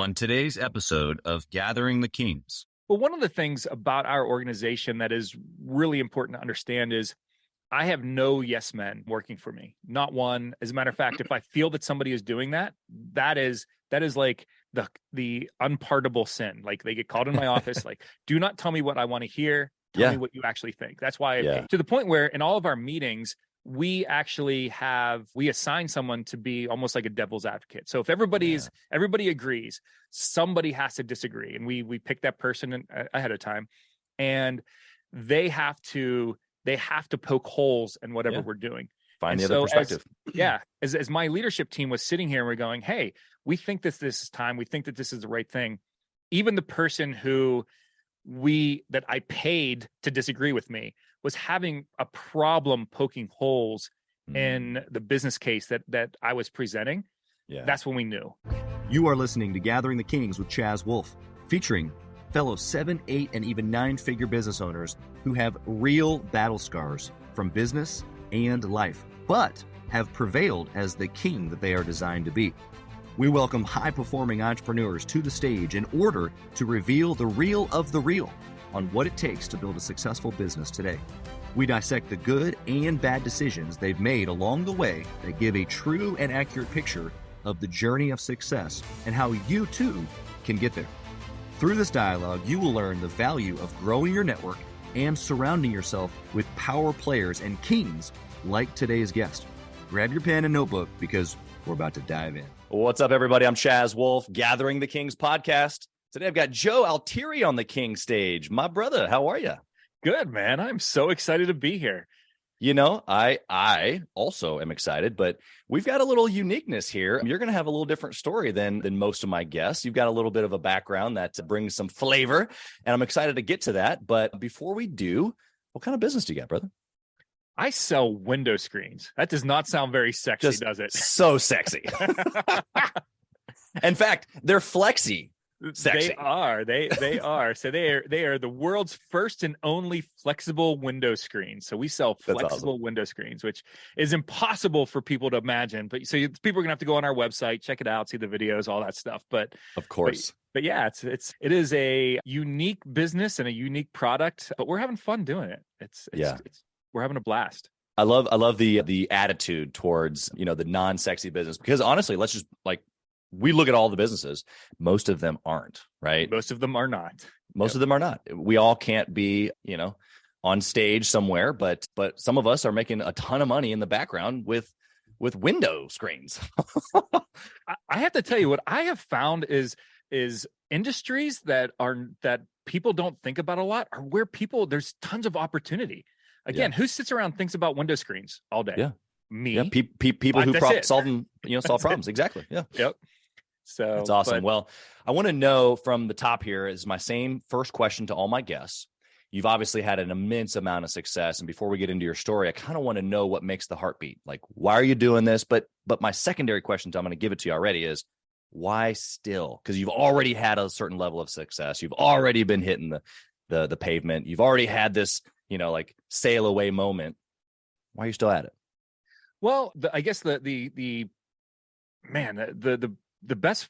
On today's episode of Gathering the Kings. Well, one of the things about our organization that is really important to understand is I have no yes men working for me. Not one. As a matter of fact, if I feel that somebody is doing that, that is like the unpardonable sin. Like they get called in my office, like, do not tell me what I want to hear. Tell me what you actually think. That's why to the point where in all of our meetings, we actually assign someone to be almost like a devil's advocate. So if everybody agrees, somebody has to disagree. And we pick that person ahead of time, and they have to poke holes in whatever we're doing. Find the other perspective. As my leadership team was sitting here and we're going, hey, we think this is time. We think that this is the right thing. Even the person that I paid to disagree with me was having a problem poking holes in the business case that I was presenting. That's when we knew. You are listening to Gathering the Kings with Chaz Wolfe, featuring fellow 7, 8, and even 9-figure business owners who have real battle scars from business and life, but have prevailed as the king that they are designed to be. We welcome high-performing entrepreneurs to the stage in order to reveal the real of the real on what it takes to build a successful business today. We dissect the good and bad decisions they've made along the way that give a true and accurate picture of the journey of success and how you too can get there. Through this dialogue, you will learn the value of growing your network and surrounding yourself with power players and kings like today's guest. Grab your pen and notebook because we're about to dive in. What's up, everybody? I'm Chaz Wolfe, Gathering the Kings podcast. Today, I've got Joe Altieri on the King stage. My brother, how are you? Good, man. I'm so excited to be here. You know, I also am excited, but we've got a little uniqueness here. You're going to have a little different story than most of my guests. You've got a little bit of a background that brings some flavor, and I'm excited to get to that. But before we do, what kind of business do you got, brother? I sell window screens. That does not sound very sexy, does it? So sexy. In fact, they're flexy. Sexy. They are. So they are the world's first and only flexible window screens. So we sell flexible window screens, which is impossible for people to imagine. But so people are gonna have to go on our website, check it out, see the videos, all that stuff. But of course. But yeah, it is a unique business and a unique product. But we're having fun doing it. We're having a blast. I love the attitude towards the non-sexy business, because honestly, let's just we look at all the businesses. Most of them aren't, right? Most of them are not. Most of them are not. We all can't be, on stage somewhere, but some of us are making a ton of money in the background with window screens. I have to tell you, what I have found is industries that people don't think about a lot are where there's tons of opportunity. Again, who sits around and thinks about window screens all day? Yeah. Me. Yeah. People who solve problems. Exactly. Yeah. Yep. So that's awesome. Well, I want to know from the top here is my same first question to all my guests. You've obviously had an immense amount of success. And before we get into your story, I kind of want to know what makes the heartbeat. Like, why are you doing this? But my secondary question, I'm going to give it to you already, is why still? Because you've already had a certain level of success. You've already been hitting the pavement. You've already had this, sail away moment. Why are you still at it? Well, I guess the best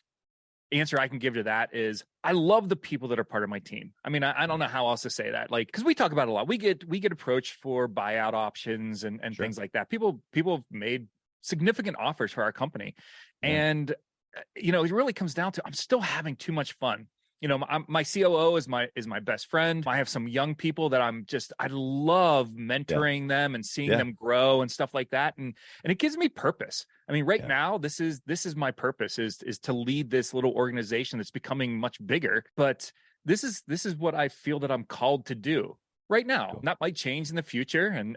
answer I can give to that is I love the people that are part of my team. I mean, I don't know how else to say that. Because we talk about it a lot. We get approached for buyout options and Sure. things like that. People have made significant offers for our company, and it really comes down to I'm still having too much fun. My COO is my best friend. I have some young people that I love mentoring them and seeing them grow and stuff like that. And it gives me purpose. I mean, right now, this is my purpose is to lead this little organization that's becoming much bigger. But this is what I feel that I'm called to do right now. Cool. That might change in the future.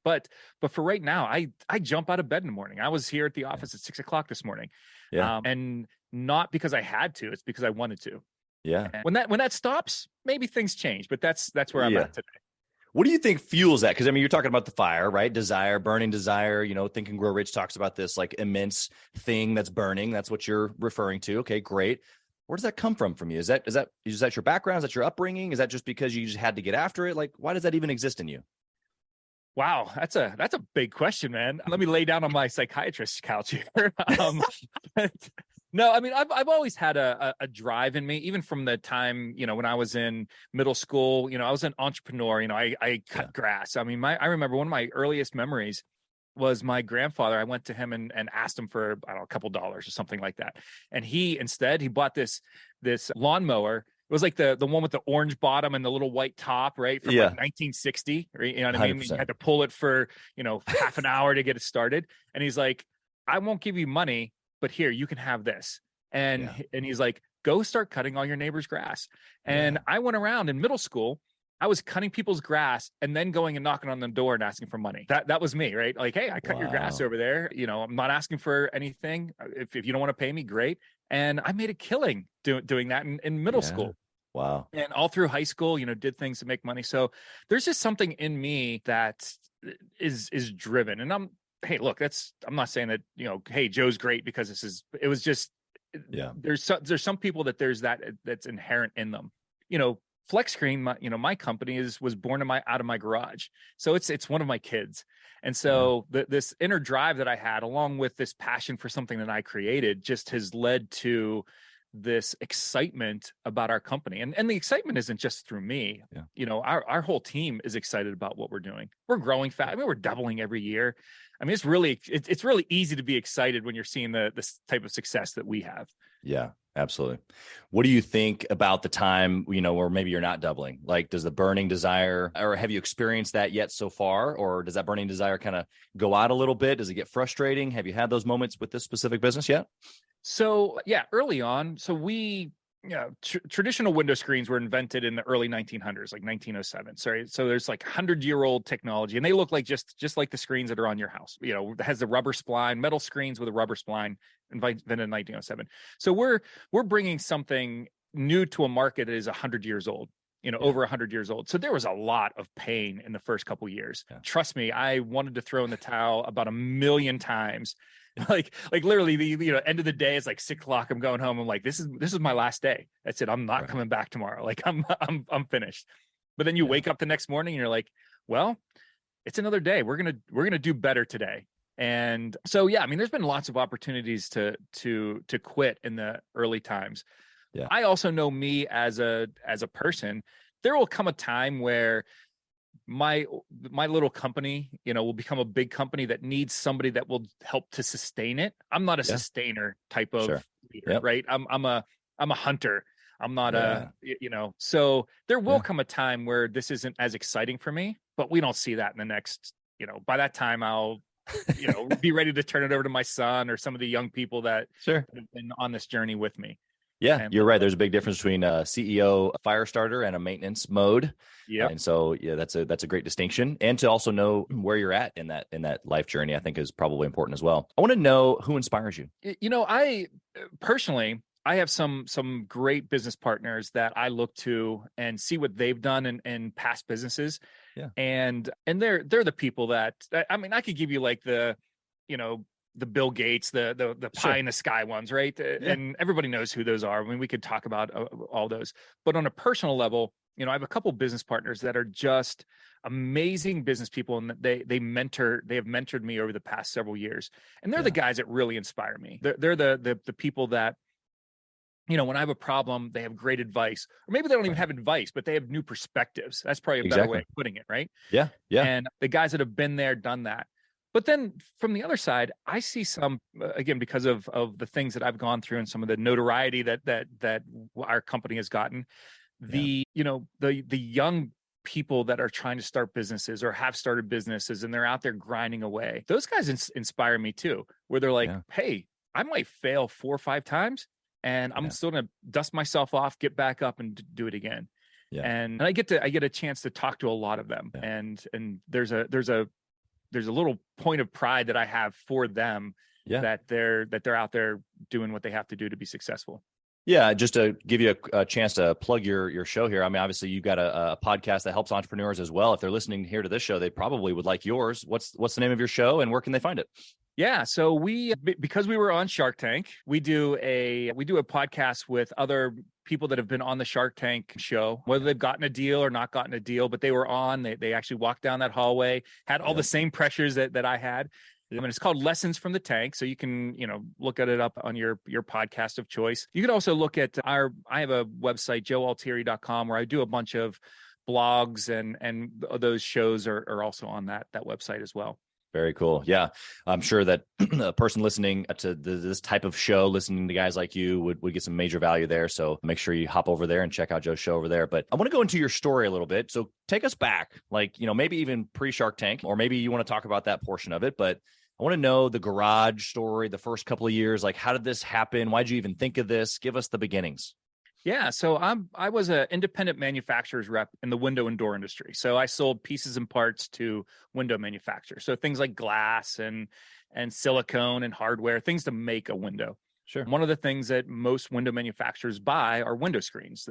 But for right now, I jump out of bed in the morning. I was here at the office at 6:00 this morning. Yeah. And not because I had to, it's because I wanted to. Yeah. And when that stops, maybe things change, but that's where I'm at today. What do you think fuels that? Because I mean, you're talking about the fire, right? Desire, burning desire. Think and Grow Rich talks about this immense thing that's burning. That's what you're referring to. Okay, great. Where does that come from you? Is that your background? Is that your upbringing? Is that just because you just had to get after it? Why does that even exist in you? Wow, that's a big question, man. Let me lay down on my psychiatrist's couch here. No, I mean, I've always had a drive in me, even from the time, when I was in middle school. I was an entrepreneur. I cut grass. I mean, I remember one of my earliest memories was my grandfather. I went to him and asked him for, I don't know, a couple dollars or something like that. And he bought this lawnmower. It was like the one with the orange bottom and the little white top, right? From like 1960, right? You know what I mean? 100%. You had to pull it for, half an hour to get it started. And he's like, I won't give you money, but here, you can have this. And he's like, go start cutting all your neighbor's grass. And I went around in middle school. I was cutting people's grass and then going and knocking on the door and asking for money. That was me, right? Like, hey, I cut your grass over there. I'm not asking for anything. If you don't want to pay me, great. And I made a killing doing that in middle school. Wow. And all through high school, did things to make money. So there's just something in me that is driven. And I'm not saying that, hey, Joe's great because it was just, there's some people that's inherent in them. Flex Screen, my company was born out of my garage. So it's one of my kids. And so this inner drive that I had, along with this passion for something that I created, just has led to this excitement about our company. And the excitement isn't just through me. Our whole team is excited about what we're doing. We're growing fast. I mean, we're doubling every year. I mean, it's really easy to be excited when you're seeing this type of success that we have. Yeah, absolutely. What do you think about the time, where maybe you're not doubling? Like, does the burning desire, or have you experienced that yet so far? Or does that burning desire kind of go out a little bit? Does it get frustrating? Have you had those moments with this specific business yet? So early on, traditional window screens were invented in the early 1900s, like 1907. Sorry. So there's like 100-year-old technology, and they look like just like the screens that are on your house. It has the rubber spline, metal screens with a rubber spline, invented in 1907. So we're bringing something new to a market that is 100 years old. Over 100 years old. So there was a lot of pain in the first couple of years. Yeah. Trust me, I wanted to throw in the towel about 1,000,000 times. Like literally the end of the day, it's like 6:00. I'm going home. I'm like, this is my last day. That's it. I'm not coming back tomorrow. Like I'm finished. But then you wake up the next morning and you're like, well, it's another day. We're gonna do better today. And so I mean, there's been lots of opportunities to quit in the early times. Yeah. I also know me as a person. There will come a time where my little company, will become a big company that needs somebody that will help to sustain it. I'm not a sustainer type of leader, right? I'm a hunter. I'm not so there will come a time where this isn't as exciting for me, but we don't see that in the next, by that time I'll, be ready to turn it over to my son or some of the young people that have been on this journey with me. Yeah, you're right. There's a big difference between a CEO fire starter and a maintenance mode. Yeah. And so, that's a great distinction. And to also know where you're at in that life journey, I think is probably important as well. I want to know who inspires you. I personally, I have some great business partners that I look to and see what they've done in past businesses. Yeah. And they're the people that, I mean, I could give you like the Bill Gates, the pie in the sky ones, right? Yeah. And everybody knows who those are. I mean, we could talk about all those, but on a personal level, I have a couple business partners that are just amazing business people, and they have mentored me over the past several years. And they're the guys that really inspire me. They're the people that, when I have a problem, they have great advice, or maybe they don't even have advice, but they have new perspectives. That's probably a better way of putting it, right? Yeah. Yeah. And the guys that have been there, done that. But then from the other side, I see some, again, because of the things that I've gone through and some of the notoriety that our company has gotten, the young people that are trying to start businesses or have started businesses, and they're out there grinding away. Those guys inspire me too, where they're like, hey, I might fail 4 or 5 times and I'm still going to dust myself off, get back up and do it again. Yeah. And I get a chance to talk to a lot of them. Yeah. And there's a little point of pride that I have for them that they're out there doing what they have to do to be successful. Yeah, just to give you a chance to plug your show here. I mean, obviously you've got a podcast that helps entrepreneurs as well. If they're listening here to this show, they probably would like yours. What's the name of your show and where can they find it? Yeah, so because we were on Shark Tank, we do a podcast with other people that have been on the Shark Tank show, whether they've gotten a deal or not gotten a deal, but they were on. They actually walked down that hallway, had all the same pressures that I had. I mean, it's called Lessons from the Tank. So you can, look at it up on your podcast of choice. You can also look at I have a website, joealtieri.com, where I do a bunch of blogs and those shows are also on that website as well. Very cool. Yeah. I'm sure that a person listening to this type of show, listening to guys like you would get some major value there. So make sure you hop over there and check out Joe's show over there. But I want to go into your story a little bit. So take us back, like, maybe even pre-Shark Tank, or maybe you want to talk about that portion of it. But I want to know the garage story, the first couple of years. Like, how did this happen? Why'd you even think of this? Give us the beginnings. Yeah. So I was an independent manufacturer's rep in the window and door industry. So I sold pieces and parts to window manufacturers. So things like glass and silicone and hardware, things to make a window. Sure. One of the things that most window manufacturers buy are window screens.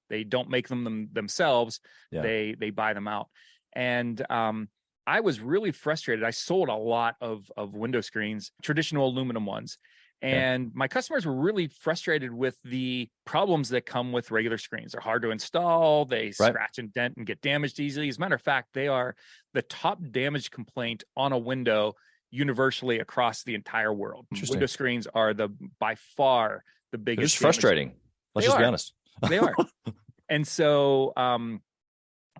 They don't make them themselves. Yeah. They buy them out. And I was really frustrated. I sold a lot of window screens, traditional aluminum ones. And my customers were really frustrated with the problems that come with regular screens. They're hard to install. They scratch and dent and get damaged easily. As a matter of fact, they are the top damage complaint on a window universally across the entire world. Window screens are by far the biggest. It's frustrating. Let's just be honest. They are. And so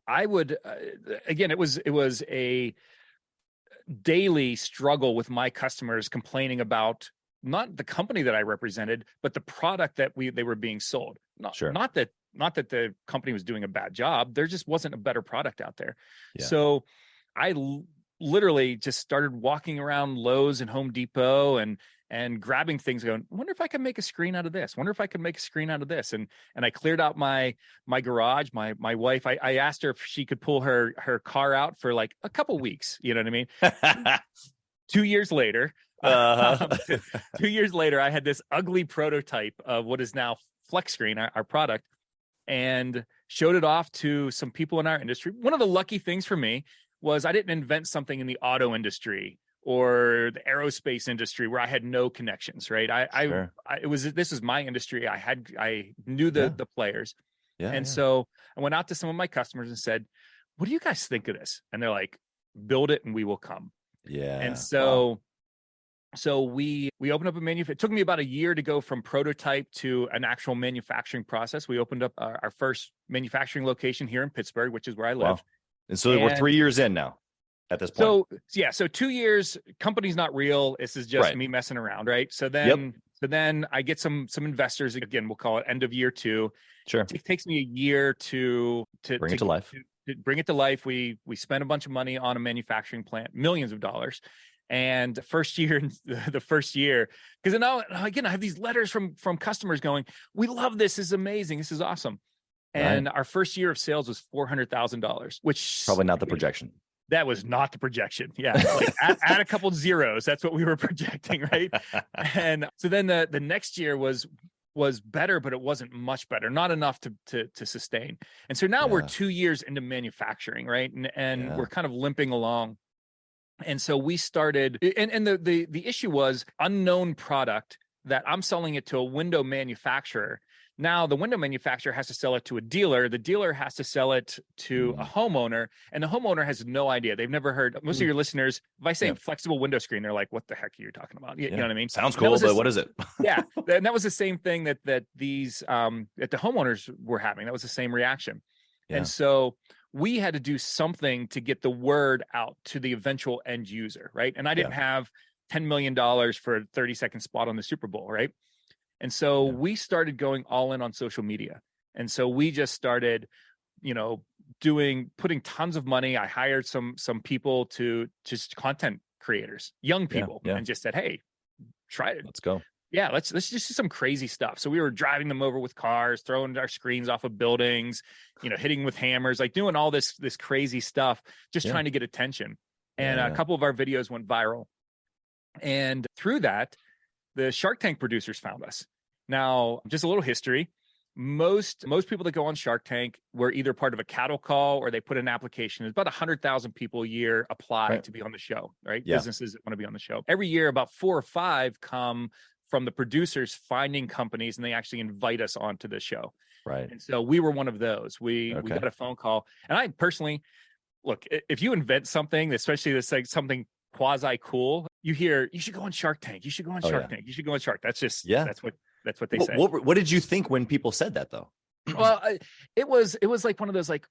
I would, again, it was a daily struggle with my customers complaining about not the company that I represented, but the product that they were being sold. Not that the company was doing a bad job. There just wasn't a better product out there. Yeah. So I literally just started walking around Lowe's and Home Depot and grabbing things, going, I wonder if I can make a screen out of this. Wonder if I can make a screen out of this. And I cleared out my garage. My wife, I asked her if she could pull her car out for like a couple weeks. You know what I mean? 2 years later, 2 years later, I had this ugly prototype of what is now Flex Screen, our product, and showed it off to some people in our industry. One of the lucky things for me was I didn't invent something in the auto industry or the aerospace industry where I had no connections, right? This was my industry. I knew the players. Yeah, and so I went out to some of my customers and said, what do you guys think of this? And they're like, build it and we will come. Yeah. And so we opened up a manufacturing. It took me about a year to go from prototype to an actual manufacturing process. We opened up our first manufacturing location here in Pittsburgh, which is where I live. Wow. And so we're 3 years in now at this point. So 2 years, company's not real. This is just me messing around, right? So then I get some investors. Again, we'll call it end of year 2. Sure. It takes me a year to bring it to life. To bring it to life. We spent a bunch of money on a manufacturing plant, millions of dollars. And the first year, because now again, I have these letters from customers going, we love this. This is amazing. This is awesome. And our first year of sales was $400,000, which probably not the projection. That was not the projection. Yeah. Like add a couple zeros. That's what we were projecting. Right. And so then the next year was better, but it wasn't much better, not enough to sustain. And so now we're 2 years into manufacturing. Right. And we're kind of limping along. And so we started, and the issue was unknown product that I'm selling it to a window manufacturer. Now the window manufacturer has to sell it to a dealer. The dealer has to sell it to a homeowner, and the homeowner has no idea. They've never heard. Most of your listeners, if I say flexible window screen, they're like, "What the heck are you talking about?" You know what I mean? Sounds cool, but what is it? Yeah, and that was the same thing that the homeowners were having. That was the same reaction, and so we had to do something to get the word out to the eventual end user, right? And I didn't have $10 million for a 30-second spot on the Super Bowl, right? And so we started going all in on social media. And so we just started, putting tons of money. I hired some people to just content creators, young people, and just said, hey, try it. Let's go. Yeah, let's just do some crazy stuff. So we were driving them over with cars, throwing our screens off of buildings, hitting with hammers, like doing all this crazy stuff, just trying to get attention. And a couple of our videos went viral. And through that, the Shark Tank producers found us. Now, just a little history. Most people that go on Shark Tank were either part of a cattle call or they put an application. There's about 100,000 people a year apply to be on the show, right? Yeah. Businesses that want to be on the show. Every year, about 4 or 5 come from the producers finding companies, and they actually invite us onto the show. Right. And so we were one of those. We got a phone call. And I personally, look, if you invent something, especially that's like something quasi cool, you hear, you should go on Shark Tank. You should go on Shark Tank. You should go on Shark. That's just, that's what they say. What did you think when people said that though? Well, it was like one of those, like,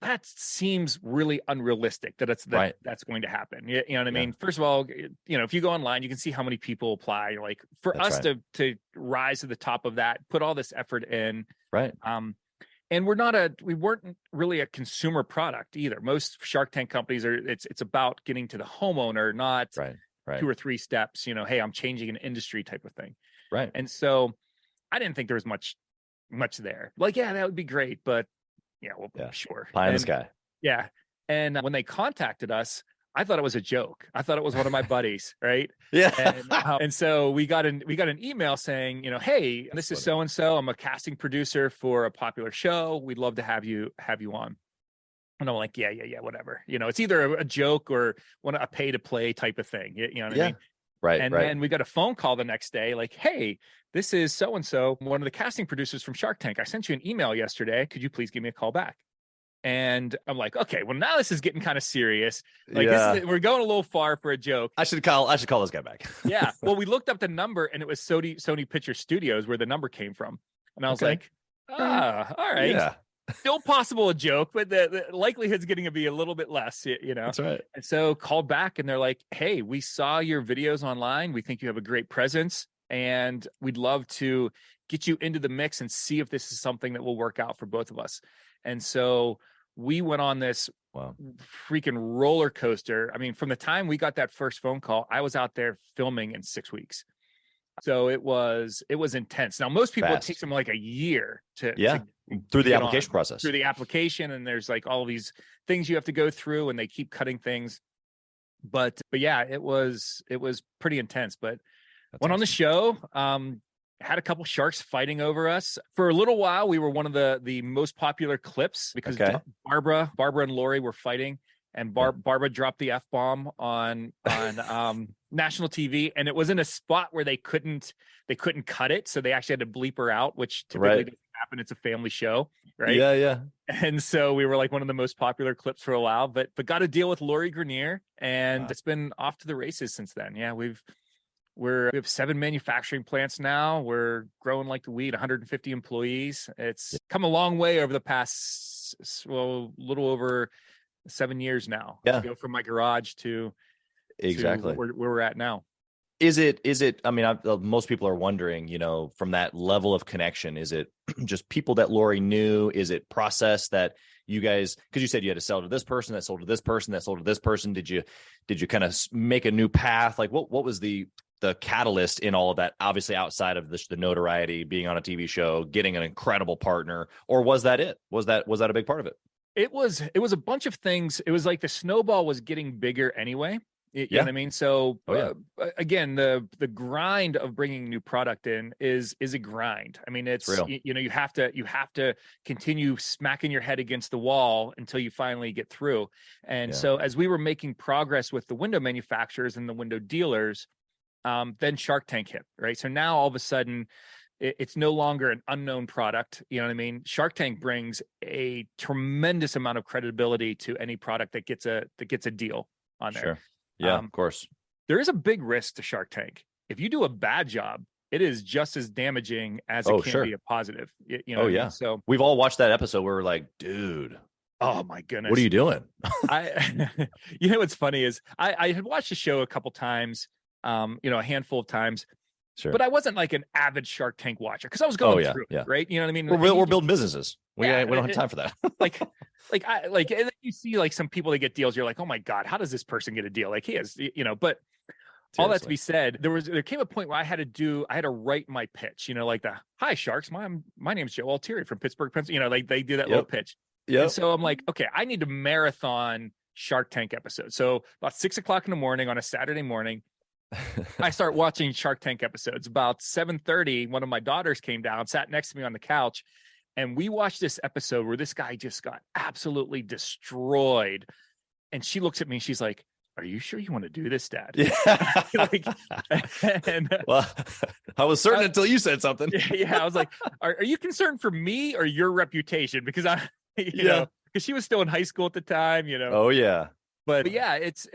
that seems really unrealistic that's going to happen. You know what I mean? First of all, if you go online, you can see how many people apply. Like, for us to rise to the top of that, put all this effort in. Right. And we weren't really a consumer product either. Most Shark Tank companies it's about getting to the homeowner, not two or three steps, hey, I'm changing an industry type of thing. Right. And so I didn't think there was much there. Like, yeah, that would be great, but sure. Pie in the sky. Yeah. And when they contacted us, I thought it was a joke. I thought it was one of my buddies, right? Yeah. And so we got an email saying, hey, this is so-and-so. I'm a casting producer for a popular show. We'd love to have you on. And I'm like, yeah, whatever. It's either a joke or a pay to play type of thing. You know what I mean? Right. And then we got a phone call the next day, like, hey, this is so-and-so, one of the casting producers from Shark Tank. I sent you an email yesterday. Could you please give me a call back? And I'm like, okay, well, now this is getting kind of serious. Like, we're going a little far for a joke. I should call this guy back. Yeah. Well, we looked up the number and it was Sony Picture Studios where the number came from. And I was like, all right. Yeah. Still possible a joke, but the likelihood's getting to be a little bit less, That's right. And so called back and they're like, hey, we saw your videos online. We think you have a great presence and we'd love to get you into the mix and see if this is something that will work out for both of us. And so we went on this freaking roller coaster. I mean, from the time we got that first phone call, I was out there filming in 6 weeks. So it was intense. Now, most people, it takes them like a year to through the application process. Through the application, and there's like all these things you have to go through, and they keep cutting things. But yeah, it was pretty intense. But went on the show. Had a couple sharks fighting over us for a little while. We were one of the most popular clips because Barbara and Lori were fighting, and Barbara dropped the F-bomb on national TV, and it was in a spot where they couldn't cut it, so they actually had to bleep her out, which typically doesn't happen. It's a family show, right? Yeah. And so we were like one of the most popular clips for a while, but got to deal with Lori Grenier, and it's been off to the races since then. Yeah, we have 7 manufacturing plants now. We're growing like the weed, 150 employees. It's come a long way over the past, little over 7 years now. Yeah. To go from my garage to where we're at now. Is it, I mean, most people are wondering, from that level of connection, is it just people that Lori knew? Is it process that you guys, because you said you had to sell to this person, that sold to this person, that sold to this person. Did you kind of make a new path? Like what was the catalyst in all of that, obviously outside of the notoriety, being on a TV show, getting an incredible partner, or was that it? Was that a big part of it? It was a bunch of things. It was like the snowball was getting bigger anyway. You know what I mean? So again, the grind of bringing new product in is a grind. I mean, it's real. You have to continue smacking your head against the wall until you finally get through. And so as we were making progress with the window manufacturers and the window dealers, then Shark Tank hit, right? So now all of a sudden it's no longer an unknown product. You know what I mean? Shark Tank brings a tremendous amount of credibility to any product that gets a deal on there. Sure. Yeah, of course. There is a big risk to Shark Tank. If you do a bad job, it is just as damaging as it can be a positive. You know what I mean? So we've all watched that episode where we're like, dude, oh my goodness, what are you doing? What's funny is I had watched the show a couple times, a handful of times. Sure. But I wasn't like an avid Shark Tank watcher because I was going through it, right? You know what I mean? We're building businesses. We don't have time for that. and then you see like some people that get deals. You're like, oh my God, how does this person get a deal? Like he has, but seriously. All that to be said, there came a point where I had to write my pitch, like hi Sharks, my name's Joe Altieri from Pittsburgh, Pennsylvania. Like they do that little pitch. Yeah. And so I'm like, okay, I need to marathon Shark Tank episodes. So about 6 o'clock in the morning on a Saturday morning, I start watching Shark Tank episodes. About 7:30, one of my daughters came down, sat next to me on the couch, and we watched this episode where this guy just got absolutely destroyed. And she looks at me, she's like, "Are you sure you want to do this, Dad?" Yeah. Well, I was certain until you said something. Yeah, I was like, "Are you concerned for me or your reputation?" Because because she was still in high school at the time. Oh yeah. But yeah, it's,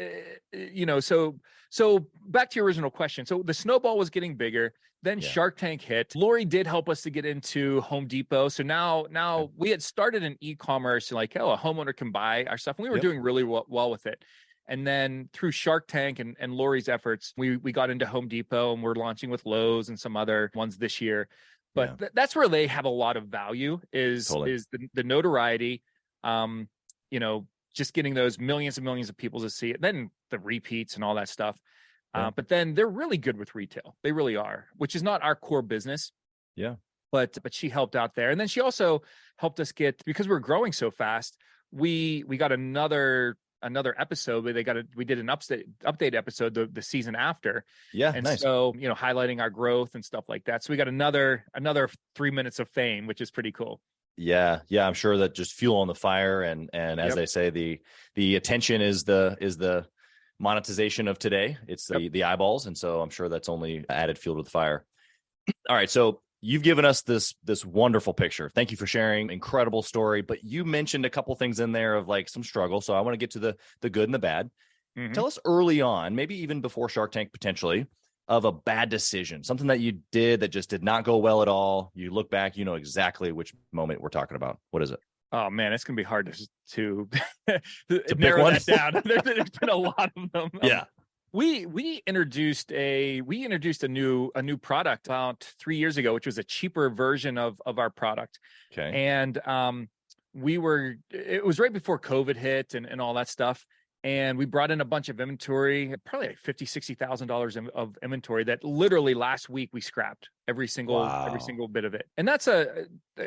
so back to your original question. So the snowball was getting bigger. Then Shark Tank hit. Lori did help us to get into Home Depot. So now we had started an e-commerce, like, a homeowner can buy our stuff. And we were doing really well with it. And then through Shark Tank and Lori's efforts, we got into Home Depot, and we're launching with Lowe's and some other ones this year. But that's where they have a lot of value is the notoriety, just getting those millions and millions of people to see it, then the repeats and all that stuff. But then they're really good with retail. They really are, which is not our core business. Yeah. But she helped out there. And then she also helped us because we're growing so fast, we got another episode where we did an update episode the season after. Yeah. And nice. so, highlighting our growth and stuff like that. So we got another 3 minutes of fame, which is pretty cool. Yeah. I'm sure that just fuel on the fire, and as they say, the attention is the monetization of today. It's the eyeballs, and so I'm sure that's only added fuel to the fire. All right, so you've given us this wonderful picture. Thank you for sharing. Incredible story. But you mentioned a couple things in there of like some struggle. So I want to get to the good and the bad. Mm-hmm. Tell us early on, maybe even before Shark Tank potentially, of a bad decision, something that you did that just did not go well at all. You look back, you know exactly which moment we're talking about. What is it? Oh man, it's gonna be hard to narrow that down. There's been a lot of them. Yeah. We introduced a new product about 3 years ago, which was a cheaper version of our product. Okay. And it was right before COVID hit and all that stuff. And we brought in a bunch of inventory, probably like $50,000-$60,000 of inventory that literally last week we scrapped every single bit of it. And that's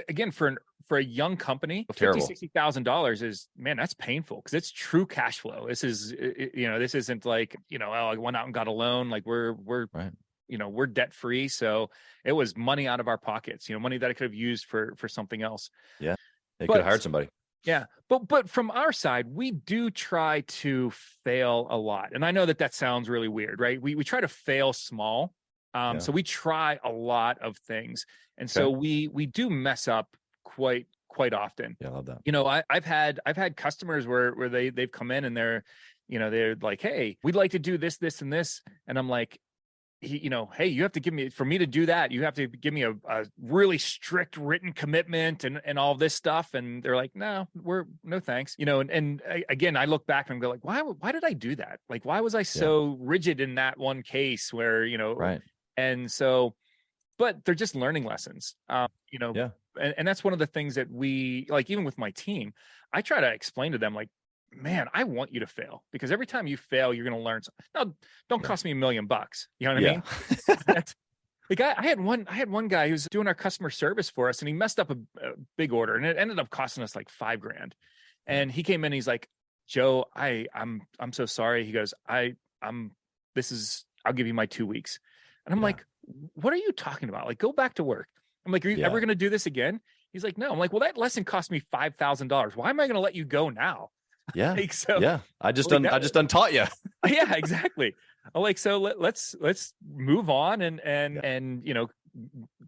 again, for a young company, $50,000-$60,000 is, man, that's painful because it's true cash flow. This is, this isn't like, I went out and got a loan. Like we're right. We're debt free. So it was money out of our pockets, money that I could have used for something else. Yeah. They could have hired somebody. Yeah. But from our side, we do try to fail a lot. And I know that sounds really weird, right? We try to fail small. So we try a lot of things. And so we do mess up quite often. Yeah, I love that. I've had customers where they've come in and they're like, hey, we'd like to do this, and this. And I'm like, hey, you have to give me, for me to do that, you have to give me a really strict written commitment and all this stuff. And they're like, no thanks. And again, I look back and go like, why did I do that? Like, why was I so rigid in that one case where, right. And so, but they're just learning lessons, and that's one of the things that we, like, even with my team, I try to explain to them, like, man, I want you to fail because every time you fail, you're going to learn something. Now, don't cost me $1 million. You know what I mean? Like I had one guy who was doing our customer service for us, and he messed up a big order, and it ended up costing us like $5,000. And he came in, he's like, Joe, I'm so sorry. He goes, I'll give you my 2 weeks. And I'm like, what are you talking about? Like, go back to work. I'm like, are you ever going to do this again? He's like, no. I'm like, well, that lesson cost me $5,000. Why am I going to let you go now? Yeah. Like, so, yeah. I just untaught you. Yeah, exactly. I'm like, so let's move on and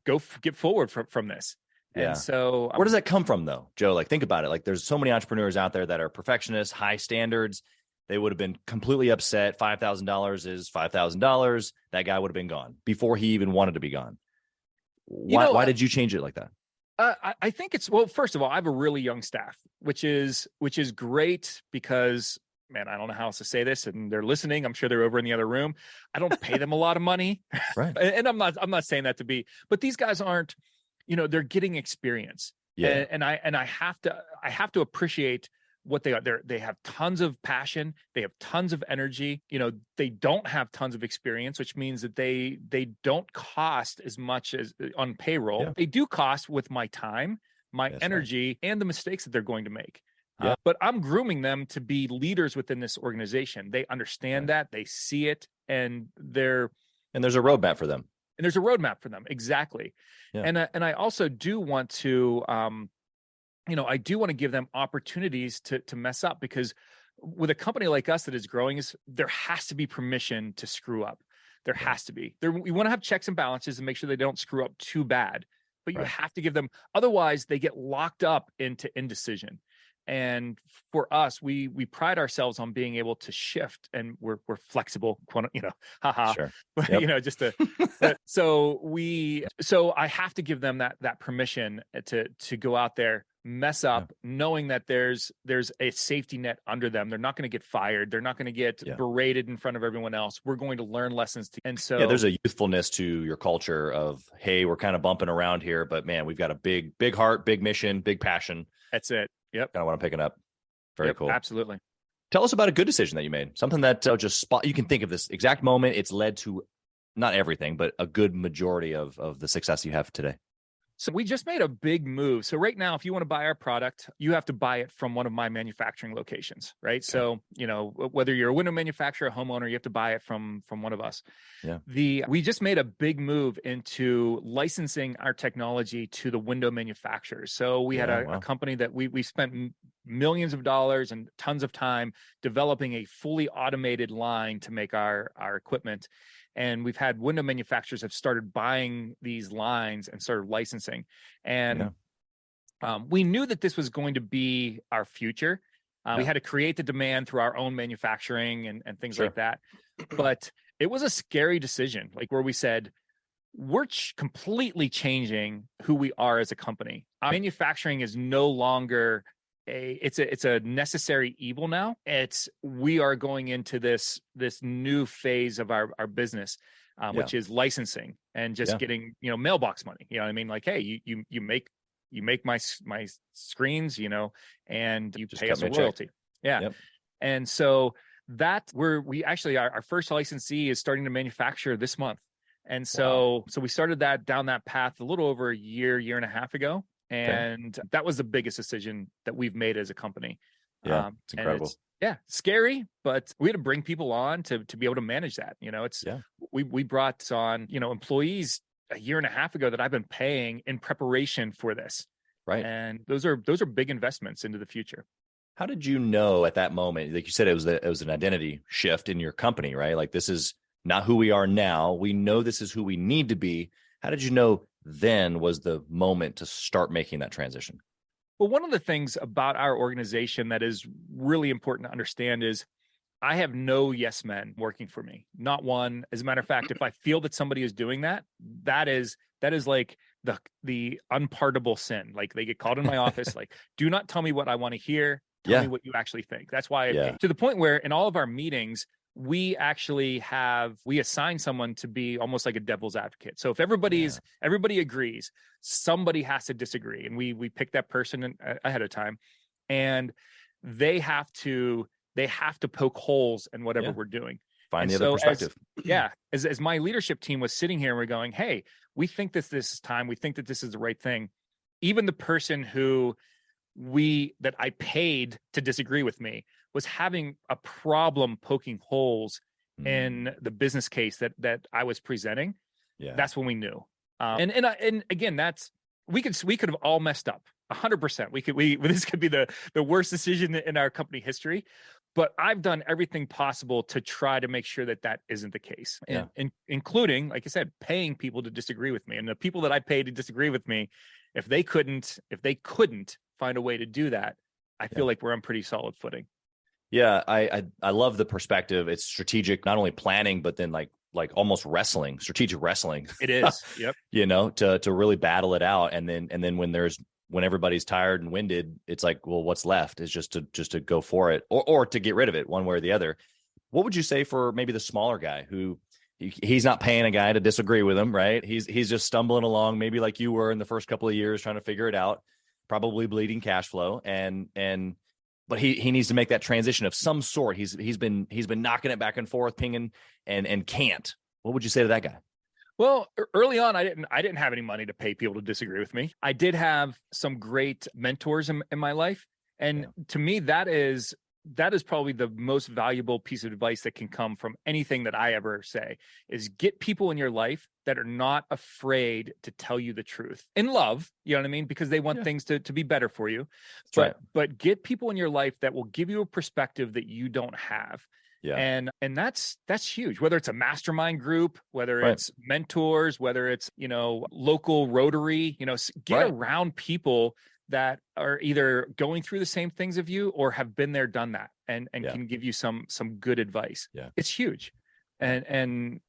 go get forward from this. Yeah. And so where does that come from though, Joe? Like, think about it. Like, there's so many entrepreneurs out there that are perfectionists, high standards. They would have been completely upset. $5,000 is $5,000. That guy would have been gone before he even wanted to be gone. Why did you change it like that? I think well, first of all, I have a really young staff, which is great because, man, I don't know how else to say this, and they're listening. I'm sure they're over in the other room. I don't pay them a lot of money. Right. And I'm not saying that to be, but these guys aren't, they're getting experience. Yeah. And I have to appreciate what they are. They have tons of passion. They have tons of energy. They don't have tons of experience, which means that they don't cost as much as on payroll. Yeah. They do cost with my time, my energy, and the mistakes that they're going to make. Yeah. But I'm grooming them to be leaders within this organization. They understand that, they see it, and there's a roadmap for them. And there's a roadmap for them. Exactly. Yeah. And I also do want to, I do want to give them opportunities to mess up, because with a company like us that is growing, there has to be permission to screw up. There has to be. We want to have checks and balances and make sure they don't screw up too bad, but you have to give them, otherwise they get locked up into indecision. And for us, we pride ourselves on being able to shift, and we're flexible, haha. Sure. But, Yep. just to, so I have to give them that permission to go out there, mess up, knowing that there's a safety net under them. They're not going to get fired. They're not going to get berated in front of everyone else. We're going to learn lessons. And so there's a youthfulness to your culture of, hey, we're kind of bumping around here, but man, we've got a big heart, big mission, big passion. That's it. Yep. Kind of what I'm picking up. Very cool. Absolutely. Tell us about a good decision that you made. Something that you can think of this exact moment. It's led to not everything, but a good majority of the success you have today. So we just made a big move. So right now, if you want to buy our product, you have to buy it from one of my manufacturing locations, right? Okay. So, whether you're a window manufacturer, a homeowner, you have to buy it from one of us. Yeah. We just made a big move into licensing our technology to the window manufacturers. So we had a company that we spent millions of dollars and tons of time developing a fully automated line to make our equipment. And we've had window manufacturers have started buying these lines and started licensing. And we knew that this was going to be our future. We had to create the demand through our own manufacturing and things like that. But it was a scary decision, where we said, we're completely changing who we are as a company. Our manufacturing is no longer it's a necessary evil now. We are going into this new phase of our business, which is licensing and just getting mailbox money. You know what I mean? Like, hey, you make my screens, and you just pay us a royalty. Yeah. Yep. And so we actually our first licensee is starting to manufacture this month. And so we started down that path a little over a year and a half ago. And that was the biggest decision that we've made as a company. Yeah, it's incredible. Scary, but we had to bring people on to be able to manage that. We brought on, employees a year and a half ago that I've been paying in preparation for this. Right. And those are big investments into the future. How did you know at that moment, like you said, it was an identity shift in your company, right? Like, this is not who we are now. We know this is who we need to be. How did you know then was the moment to start making that transition? Well, one of the things about our organization that is really important to understand is I have no yes men working for me. Not one. As a matter of fact, if I feel that somebody is doing that is like the unpardonable sin. Like, they get called in my office, like, do not tell me what I want to hear. Tell me what you actually think. That's why to the point where in all of our meetings, we assign someone to be almost like a devil's advocate. So if everybody agrees, somebody has to disagree. And we pick that person ahead of time, and they have to poke holes in whatever we're doing. Find the other perspective. As my leadership team was sitting here and we're going, hey, we think this is time. We think that this is the right thing. Even the person that I paid to disagree with me was having a problem poking holes in the business case that I was presenting. Yeah. That's when we knew. And again, we could have all messed up 100%. This could be the worst decision in our company history, but I've done everything possible to try to make sure that isn't the case. And including, like I said, paying people to disagree with me. And the people that I paid to disagree with me, if they couldn't find a way to do that, I feel like we're on pretty solid footing. Yeah, I love the perspective. It's strategic, not only planning, but then like almost strategic wrestling. It is. Yep. To really battle it out, and then when everybody's tired and winded, it's like, well, what's left is just to go for it, or to get rid of it, one way or the other. What would you say for maybe the smaller guy who he's not paying a guy to disagree with him, right? He's just stumbling along, maybe like you were in the first couple of years, trying to figure it out, probably bleeding cash flow, but he needs to make that transition of some sort. He's been knocking it back and forth, pinging and can't. What would you say to that guy? Well, early on, I didn't have any money to pay people to disagree with me. I did have some great mentors in my life, and to me, that is probably the most valuable piece of advice that can come from anything that I ever say, is get people in your life that are not afraid to tell you the truth in love, you know what I mean? Because they want things to be better for you. But get people in your life that will give you a perspective that you don't have. Yeah. And that's huge, whether it's a mastermind group, whether it's mentors, whether it's, local Rotary, get around people that are either going through the same things of you or have been there, done that, and can give you some good advice. Yeah. It's huge. And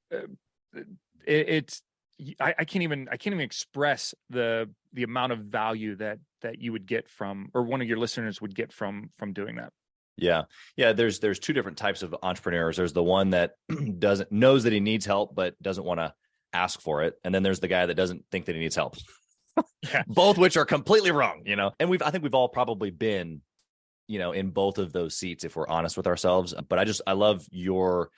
I can't even express the amount of value that you would get from, or one of your listeners would get from doing that. Yeah. There's two different types of entrepreneurs. There's the one that knows that he needs help, but doesn't want to ask for it. And then there's the guy that doesn't think that he needs help. Both which are completely wrong, And I think we've all probably been, in both of those seats, if we're honest with ourselves. But I love your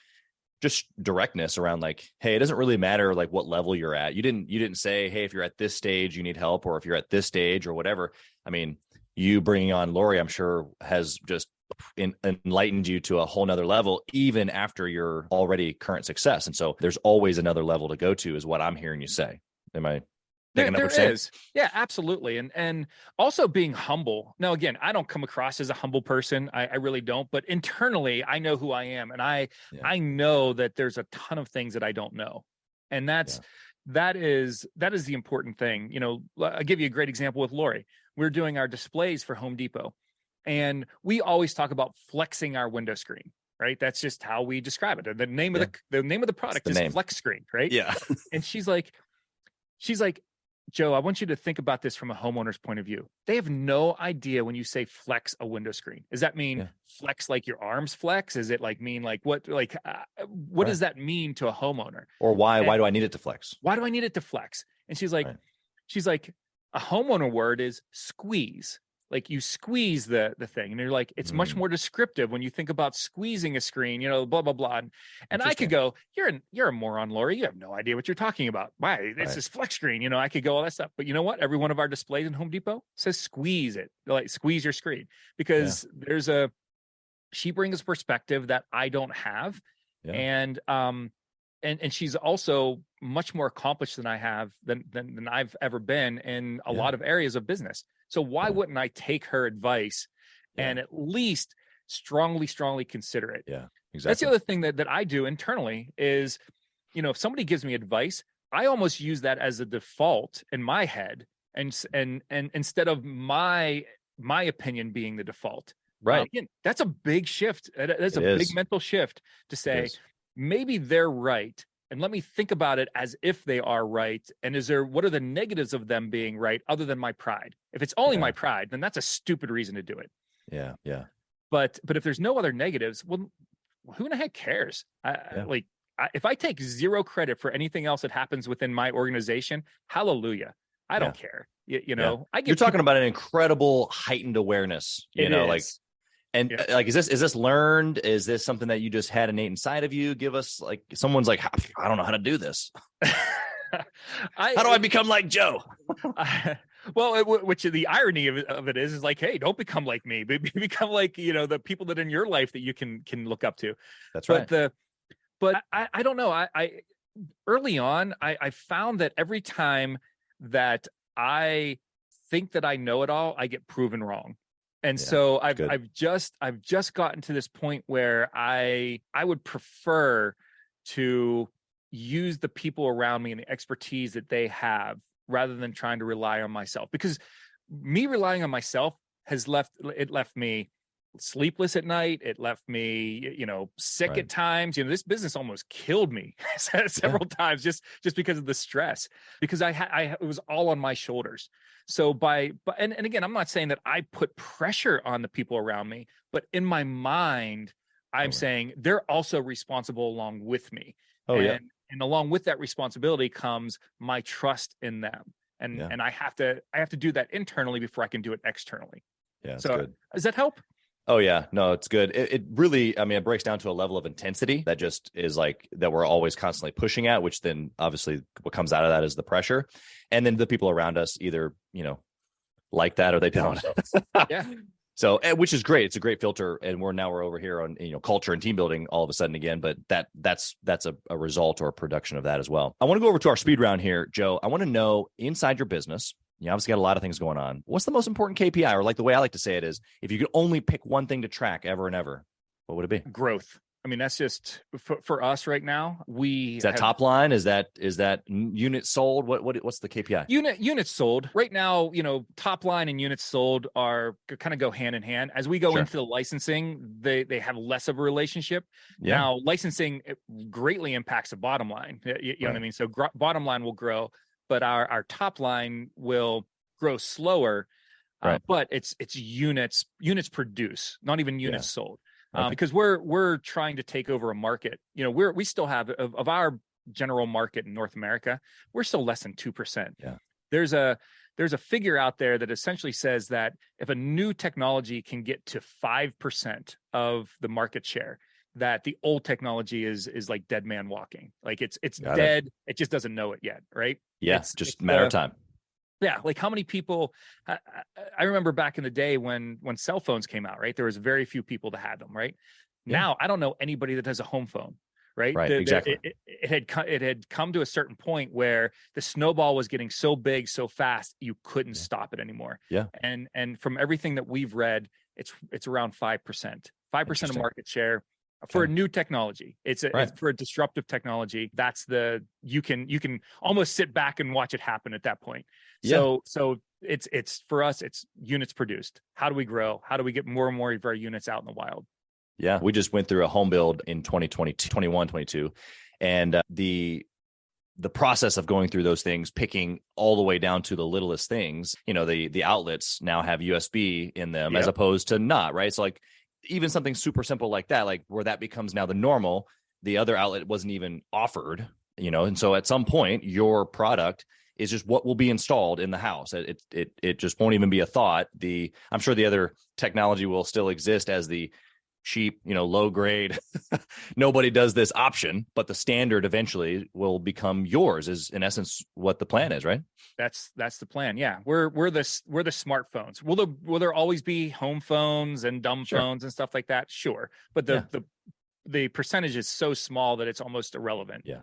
just directness around like, hey, it doesn't really matter like what level you're at. You didn't say, hey, if you're at this stage, you need help, or if you're at this stage or whatever. I mean, you bringing on Lori, I'm sure has just enlightened you to a whole nother level, even after your already current success. And so there's always another level to go to, is what I'm hearing you say. Am I picking up what you're saying? Is. Yeah, absolutely. And also being humble. Now, again, I don't come across as a humble person. I really don't. But internally, I know who I am. And I know that there's a ton of things that I don't know. And that is the important thing. I'll give you a great example with Lori. We're doing our displays for Home Depot. And we always talk about flexing our window screen, right? That's just how we describe it. The name of the product is Flex Screen, right? Yeah. And she's like, Joe, I want you to think about this from a homeowner's point of view. They have no idea when you say flex a window screen. Does that mean flex like your arms flex? Is it mean what does that mean to a homeowner? Or why do I need it to flex? Why do I need it to flex? And she's like, a homeowner word is squeeze. Like you squeeze the thing, and you're like, it's much more descriptive when you think about squeezing a screen, blah, blah, blah. And I could go, you're a moron, Lori. You have no idea what you're talking about. Why? This is flex screen. I could go all that stuff. But you know what? Every one of our displays in Home Depot says squeeze it, like squeeze your screen, because she brings a perspective that I don't have. Yeah. And she's also much more accomplished than I have than I've ever been in a lot of areas of business. So why wouldn't I take her advice and at least strongly consider it? Yeah, exactly. That's the other thing that I do internally is, if somebody gives me advice, I almost use that as a default in my head, and instead of my opinion being the default. Right. Again, that's a big shift. That's a big mental shift to say, maybe they're right. And let me think about it as if they are right. And what are the negatives of them being right other than my pride? If it's only my pride, then that's a stupid reason to do it. Yeah. Yeah. But if there's no other negatives, well, who in the heck cares? If I take zero credit for anything else that happens within my organization, hallelujah. I don't care. You're talking about an incredible heightened awareness, And is this learned? Is this something that you just had innate inside of you? Give us someone's like, I don't know how to do this. How do I become like Joe? Which the irony of it is like, hey, don't become like me. Become like, the people that in your life that you can look up to. That's right. But I don't know. I early on, I found that every time that I think that I know it all, I get proven wrong. And so I've just gotten to this point where I would prefer to use the people around me and the expertise that they have rather than trying to rely on myself, because me relying on myself left me sleepless at night. It left me, sick at times. This business almost killed me several times just because of the stress, because it was all on my shoulders. So and again, I'm not saying that I put pressure on the people around me, but in my mind, I'm saying they're also responsible along with me. And along with that responsibility comes my trust in them. And I have to do that internally before I can do it externally. Yeah. So good. Does that help? Oh yeah, no, it's good. It really, it breaks down to a level of intensity that just is that we're always constantly pushing at, which then obviously what comes out of that is the pressure. And then the people around us either, like that or they don't. Yeah. So, which is great. It's a great filter. And we're over here on, culture and team building all of a sudden again, but that's a result or a production of that as well. I want to go over to our speed round here, Joe. I want to know, inside your business, you obviously got a lot of things going on. What's the most important KPI? Or the way I like to say it is, if you could only pick one thing to track ever and ever, what would it be? Growth. I mean, that's just for us right now. Is that top line? Is that units sold? What's the KPI? Units sold right now. Top line and units sold are kind of go hand in hand. As we go into the licensing, they have less of a relationship. Yeah. Now, licensing greatly impacts the bottom line. You know what I mean? So bottom line will grow, but our top line will grow slower. But it's units produced, not even units sold. Because we're trying to take over a market. We still have of our general market in North America, we're still less than 2%. Yeah. There's a figure out there that essentially says that if a new technology can get to 5% of the market share, that the old technology is like dead man walking. Like it's dead. It just doesn't know it yet, right? Yeah, it's just a matter of time. Yeah, like how many people? I remember back in the day when cell phones came out, right? There was very few people that had them, right? Yeah. Now I don't know anybody that has a home phone, right? Right, exactly. It had come to a certain point where the snowball was getting so big, so fast, you couldn't stop it anymore. Yeah, and from everything that we've read, it's around 5%, 5% of market share. For a new technology, it's for a disruptive technology. That's you can almost sit back and watch it happen at that point. So it's for us, it's units produced. How do we grow? How do we get more and more of our units out in the wild? Yeah, we just went through a home build in 2022, 21, 22, and the process of going through those things, picking all the way down to the littlest things. The outlets now have USB in them as opposed to not, right? So like, even something super simple like that, like where that becomes now the normal, the other outlet wasn't even offered, and so at some point your product is just what will be installed in the house. It just won't even be a thought. I'm sure the other technology will still exist as the cheap, low grade, nobody does this option, but the standard eventually will become yours, is in essence what the plan is, right? That's the plan. Yeah. We're the smartphones. Will there always be home phones and dumb phones and stuff like that? Sure. But the percentage is so small that it's almost irrelevant. Yeah,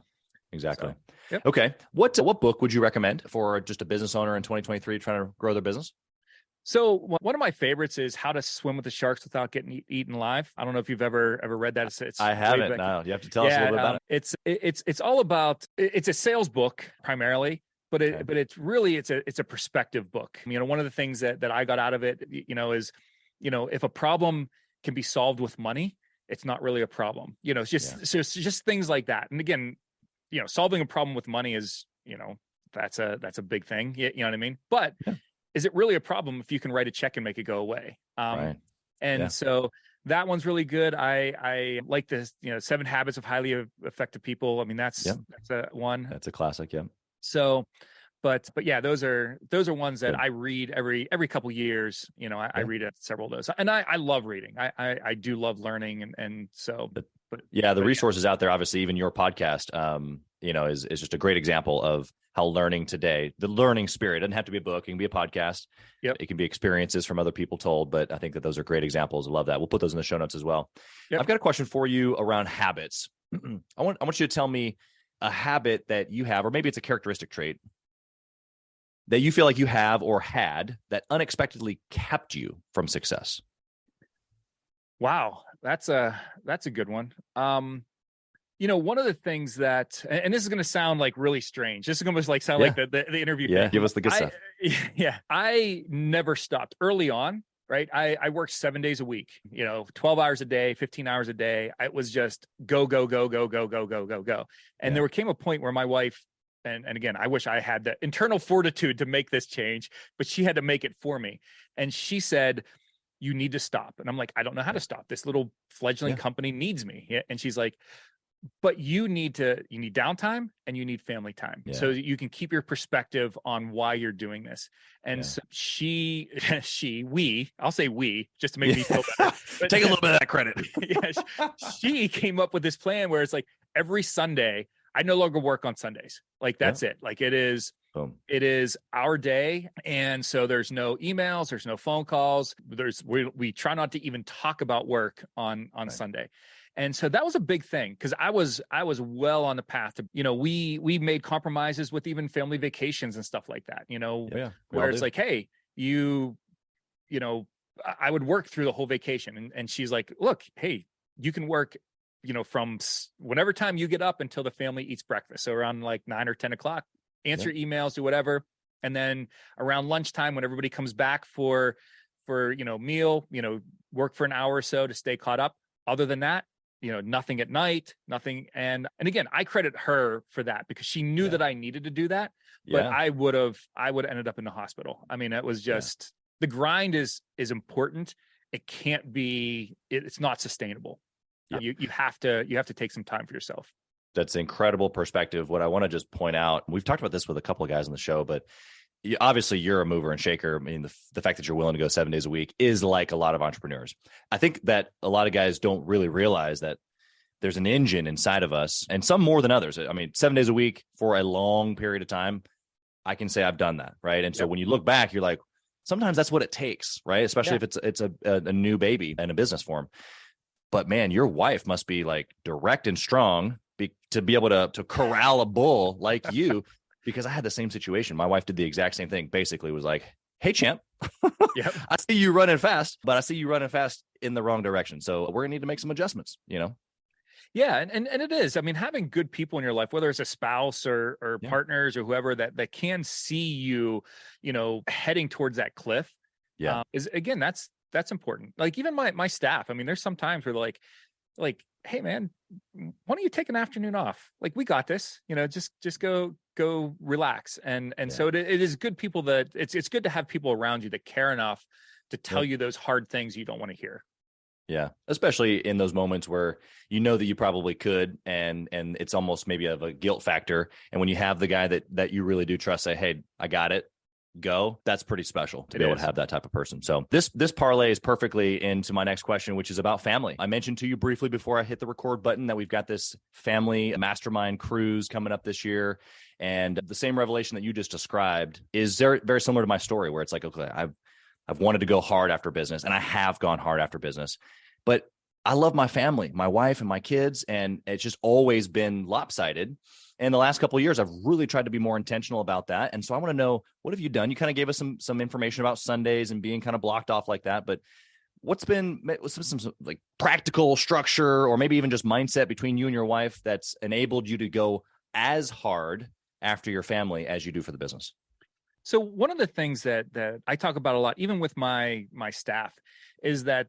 exactly. So, okay. What book would you recommend for just a business owner in 2023 trying to grow their business? So one of my favorites is How to Swim with the Sharks Without Getting Eaten Alive. I don't know if you've ever read that. I haven't. No, you have to tell us a little bit about it. It's all about. It's a sales book primarily, but it's really it's a perspective book. One of the things that I got out of it, is, if a problem can be solved with money, it's not really a problem. It's just things like that. And again, solving a problem with money is, that's a big thing. You know what I mean? But is it really a problem if you can write a check and make it go away? So that one's really good. I like this, 7 Habits of Highly Effective People. I mean, that's a one. That's a classic. Yeah. So, but yeah, those are ones that I read every couple years. I read several of those, and I love reading. I do love learning, and so. The resources out there, obviously, even your podcast, is just a great example of how learning today, the learning spirit, doesn't have to be a book, it can be a podcast. Yep. It can be experiences from other people told, but I think that those are great examples. I love that. We'll put those in the show notes as well. Yep. I've got a question for you around habits. I want you to tell me a habit that you have, or maybe it's a characteristic trait that you feel like you have or had that unexpectedly kept you from success. Wow. That's a good one. One of the things that, and this is going to sound like really strange. This is going to sound like the interview. Yeah. Give us the good stuff. I never stopped early on. Right. I worked 7 days a week, 12 hours a day, 15 hours a day. It was just go. And there came a point where my wife, and again, I wish I had the internal fortitude to make this change, but she had to make it for me. And she said, you need to stop. And I'm like, I don't know how to stop. This little fledgling company needs me. And she's like, but you need downtime and you need family time so you can keep your perspective on why you're doing this. And so I'll say we, just to make me feel better. But, take a little bit of that credit. She came up with this plan where it's like every Sunday, I no longer work on Sundays. Like that's it. Like it is our day. And so there's no emails, there's no phone calls. We try not to even talk about work on Sunday. And so that was a big thing because I was well on the path to, we made compromises with even family vacations and stuff like that, where it's like, hey, I would work through the whole vacation. And she's like, look, hey, you can work from whenever time you get up until the family eats breakfast. So around like 9 or 10 o'clock, answer emails, do whatever. And then around lunchtime, when everybody comes back for meal, work for an hour or so to stay caught up. Other than that, nothing at night, nothing. And again, I credit her for that because she knew that I needed to do that, but I would have ended up in the hospital. I mean, it was just, the grind is important. It can't be, it's not sustainable. You have to take some time for yourself. That's incredible perspective. What I want to just point out, we've talked about this with a couple of guys on the show, but obviously you're a mover and shaker. I mean, the fact that you're willing to go 7 days a week is like a lot of entrepreneurs. I think that a lot of guys don't really realize that there's an engine inside of us, and some more than others. I mean, 7 days a week for a long period of time, I can say I've done that, right? And so when you look back, you're like, sometimes that's what it takes, right? Especially if it's a new baby and a business form. But man, your wife must be like direct and strong to be able to corral a bull like you, because I had the same situation. My wife did the exact same thing. Basically was like, hey, champ, I see you running fast, but I see you running fast in the wrong direction. So we're gonna need to make some adjustments, Yeah. And it is, I mean, having good people in your life, whether it's a spouse or partners or whoever that can see you, heading towards that cliff. Is, again, that's important. Like even my staff, I mean, there's some times where like, hey man, why don't you take an afternoon off? Like, we got this, just go relax. And so it is good people that it's good to have people around you that care enough to tell you those hard things you don't want to hear. Yeah. Especially in those moments where that you probably could, and it's almost maybe of a guilt factor. And when you have the guy that you really do trust say, hey, I got it, go, that's pretty special to be able to have that type of person. So this parlays perfectly into my next question, which is about family. I mentioned to you briefly before I hit the record button that we've got this family mastermind cruise coming up this year. And the same revelation that you just described is very, very similar to my story, where it's like, okay, I've wanted to go hard after business, and I have gone hard after business, but I love my family, my wife and my kids, and it's just always been lopsided. And the last couple of years, I've really tried to be more intentional about that. And so I want to know, what have you done? You kind of gave us some information about Sundays and being kind of blocked off like that, but what's been some like practical structure, or maybe even just mindset between you and your wife that's enabled you to go as hard after your family as you do for the business? So one of the things that I talk about a lot, even with my staff, is that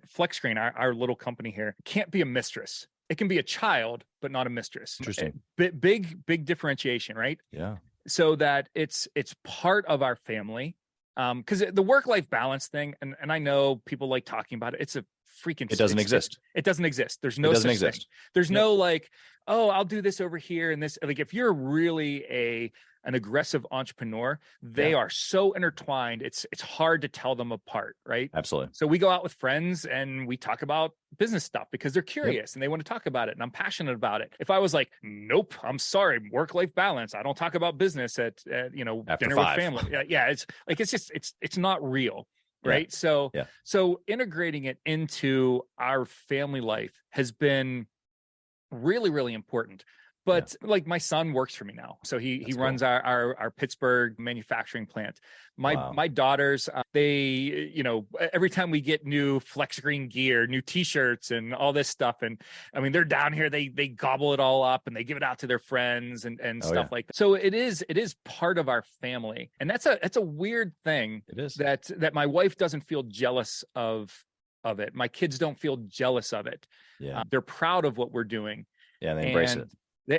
Flex Screen, our little company here, can't be a mistress. It can be a child, but not a mistress. Interesting. Big differentiation, right? Yeah. So that it's part of our family. Because the work-life balance thing, and I know people like talking about it. It's a freaking. It doesn't exist. It doesn't exist. There's no such thing. There's no like, oh, I'll do this over here and this. Like, if you're really an aggressive entrepreneur, they are so intertwined. It's hard to tell them apart, right? Absolutely. So we go out with friends and we talk about business stuff because they're curious and they want to talk about it, and I'm passionate about it. If I was like, nope, I'm sorry, work-life balance, I don't talk about business at After dinner 5. with family. It's like it's not real. Right. So integrating it into our family life has been really, really important. But like, my son works for me now. So he runs our Pittsburgh manufacturing plant. My daughters, they, every time we get new Flex Screen gear, new t-shirts and all this stuff. And I mean, they're down here, they gobble it all up and they give it out to their friends and stuff like that. So it is part of our family. And that's a weird thing. It is that my wife doesn't feel jealous of it. My kids don't feel jealous of it. Yeah. They're proud of what we're doing. Yeah. They embrace it.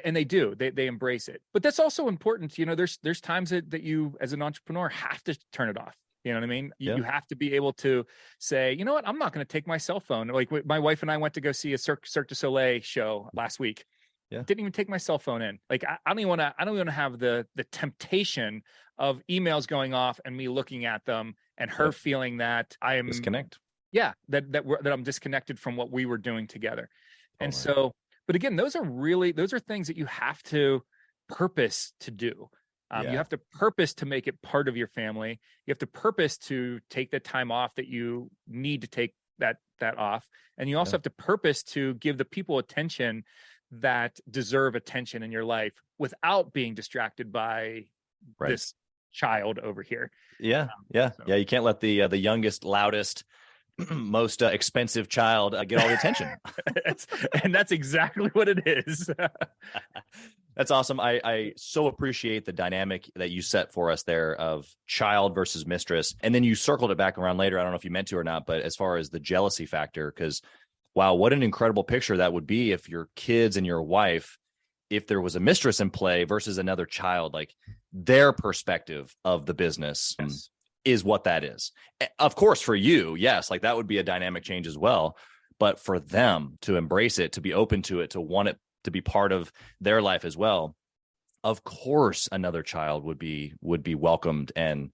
And they do. They embrace it. But that's also important. There's times that you, as an entrepreneur, have to turn it off. You know what I mean? You have to be able to say, you know what, I'm not going to take my cell phone. Like, my wife and I went to go see a Cirque du Soleil show last week. Yeah. Didn't even take my cell phone in. Like, I don't even want to have the temptation of emails going off and me looking at them and her feeling that I am disconnect. Yeah, that I'm disconnected from what we were doing together. And so. But again, those are things that you have to purpose to do. You have to purpose to make it part of your family. You have to purpose to take the time off that you need to take that off. And you also have to purpose to give the people attention that deserve attention in your life without being distracted by this child over here. Yeah. You can't let the youngest, loudest most expensive child get all the attention. And that's exactly what it is. That's awesome. I so appreciate the dynamic that you set for us there of child versus mistress. And then you circled it back around later. I don't know if you meant to or not, but as far as the jealousy factor, because wow, what an incredible picture that would be if your kids and your wife, if there was a mistress in play versus another child, like their perspective of the business is what that is. Of course, for you, yes, like that would be a dynamic change as well. But for them to embrace it, to be open to it, to want it to be part of their life as well, of course another child would be welcomed and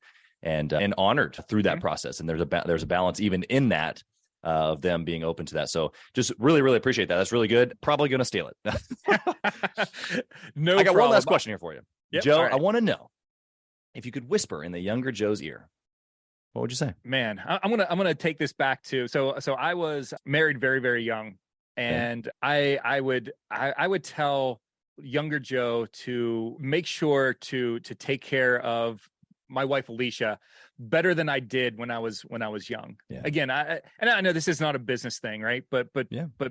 honored through that process. And there's a balance even in that of them being open to that. So just really, really appreciate that. That's really good. Probably going to steal it. No, I got problem. one last question here for you. Yep, Joe, right. I want to know if you could whisper in the younger Joe's ear, what would you say? Man, I'm gonna take this back to so I was married very, very young, and I would tell younger Joe to make sure to take care of my wife Alicia better than I did when I was young. Yeah. Again, I know this is not a business thing, right? But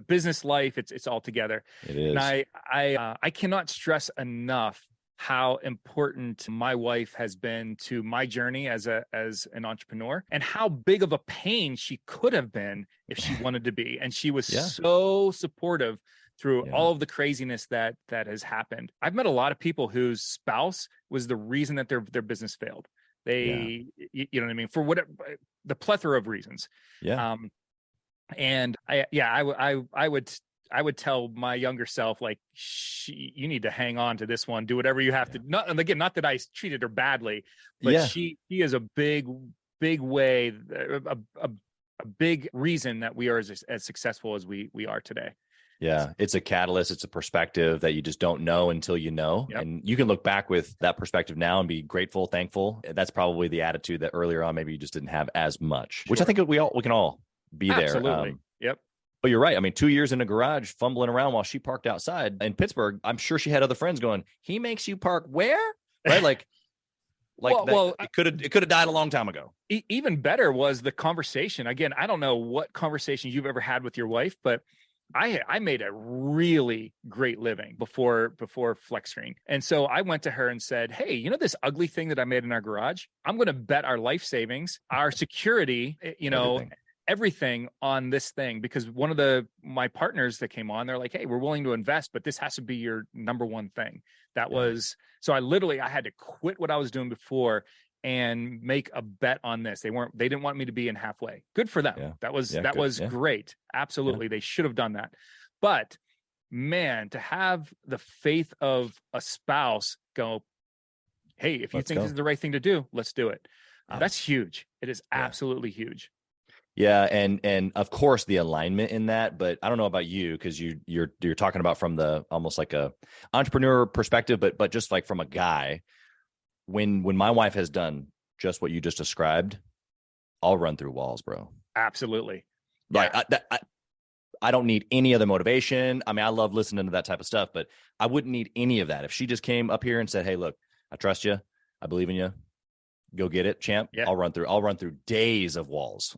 business life, it's all together. It is. And I cannot stress enough how important my wife has been to my journey as an entrepreneur, and how big of a pain she could have been if she wanted to be. And she was so supportive through all of the craziness that has happened. I've met a lot of people whose spouse was the reason that their business failed. You know what I mean? For whatever, the plethora of reasons. Yeah. And I would tell my younger self, like, you need to hang on to this one, do whatever you have to. Not that I treated her badly, but she is a big way, a big reason that we are as successful as we are today. Yeah, it's a catalyst. It's a perspective that you just don't know until you know. Yep. And you can look back with that perspective now and be grateful, thankful. That's probably the attitude that earlier on maybe you just didn't have as much, which I think we can all be there. Absolutely. Yep. But you're right. I mean, 2 years in a garage fumbling around while she parked outside in Pittsburgh, I'm sure she had other friends going, he makes you park where? Right? It could have died a long time ago. Even better was the conversation. Again, I don't know what conversations you've ever had with your wife, but I made a really great living before FlexScreen. And so I went to her and said, hey, you know this ugly thing that I made in our garage? I'm going to bet our life savings, our security, everything on this thing, because one of my partners that came on, they're like, hey, we're willing to invest, but this has to be your number one thing. So I had to quit what I was doing before and make a bet on this. They didn't want me to be in halfway. Good for them. Yeah. That was great. Absolutely. Yeah. They should have done that. But man, to have the faith of a spouse go, hey, if you think this is the right thing to do, let's do it. That's huge. It is absolutely huge. Yeah. And of course the alignment in that, but I don't know about you, because you're talking about from the almost like a entrepreneur perspective, but just like from a guy, when my wife has done just what you just described, I'll run through walls, bro. Absolutely. Like I don't need any other motivation. I mean, I love listening to that type of stuff, but I wouldn't need any of that. If she just came up here and said, hey, look, I trust you. I believe in you. Go get it, champ. Yeah. I'll run through days of walls.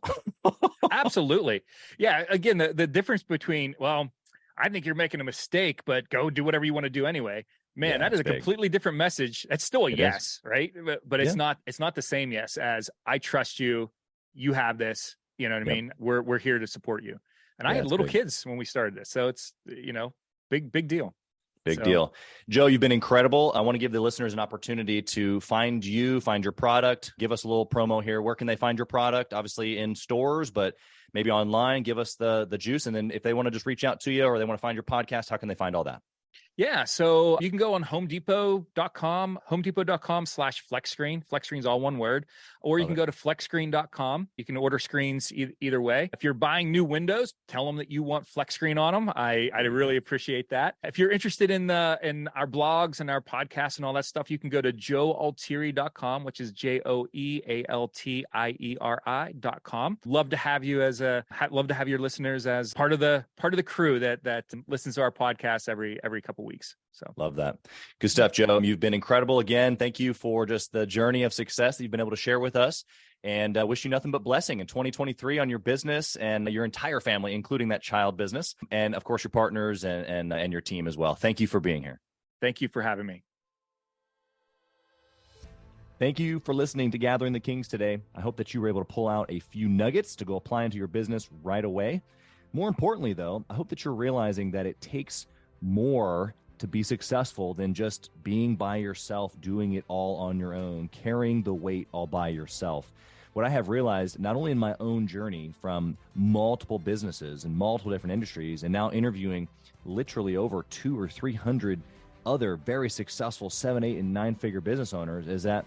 Absolutely. Yeah. Again, the difference between, well, I think you're making a mistake, but go do whatever you want to do anyway. Man, that is a completely different message. That's still a yes, right? But it's not the same yes as I trust you. You have this, you know what I mean? We're here to support you. And I had little kids when we started this. So it's, big deal. Big deal. Joe, you've been incredible. I want to give the listeners an opportunity to find you, find your product. Give us a little promo here. Where can they find your product? Obviously in stores, but maybe online. Give us the juice. And then if they want to just reach out to you or they want to find your podcast, how can they find all that? Yeah. So you can go on homedepot.com, homedepot.com/FlexScreen. FlexScreen is all one word. Or you can go to flexscreen.com. You can order screens either way. If you're buying new windows, tell them that you want FlexScreen on them. I'd really appreciate that. If you're interested in our blogs and our podcasts and all that stuff, you can go to joealtieri.com, which is JoeAltieri.com. Love to have you love to have your listeners as part of the crew that listens to our podcast every couple weeks. So love that. Good stuff, Joe. You've been incredible. Again, thank you for just the journey of success that you've been able to share with us. and wish you nothing but blessing in 2023 on your business and your entire family, including that child business, and of course your partners and your team as well. Thank you for being here. Thank you for having me. Thank you for listening to Gathering the Kings today. I hope that you were able to pull out a few nuggets to go apply into your business right away. More importantly, though, I hope that you're realizing that it takes more to be successful than just being by yourself, doing it all on your own, carrying the weight all by yourself. What I have realized, not only in my own journey from multiple businesses and multiple different industries, and now interviewing literally over 200 or 300 other very successful 7, 8, and 9-figure business owners, is that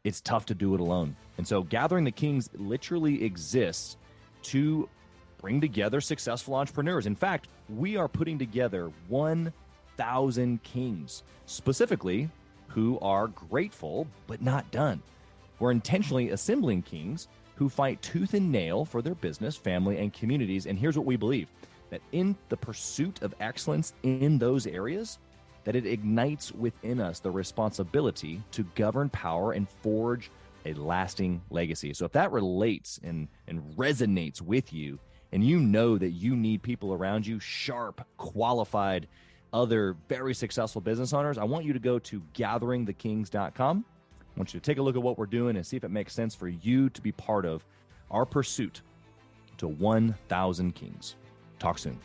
it's tough to do it alone. And so Gathering the Kings literally exists to bring together successful entrepreneurs. In fact, we are putting together 1,000 kings, specifically who are grateful but not done. We're intentionally assembling kings who fight tooth and nail for their business, family, and communities. And here's what we believe, that in the pursuit of excellence in those areas, that it ignites within us the responsibility to govern power and forge a lasting legacy. So if that relates and resonates with you, and you know that you need people around you, sharp, qualified, other very successful business owners, I want you to go to gatheringthekings.com. I want you to take a look at what we're doing and see if it makes sense for you to be part of our pursuit to 1,000 kings. Talk soon.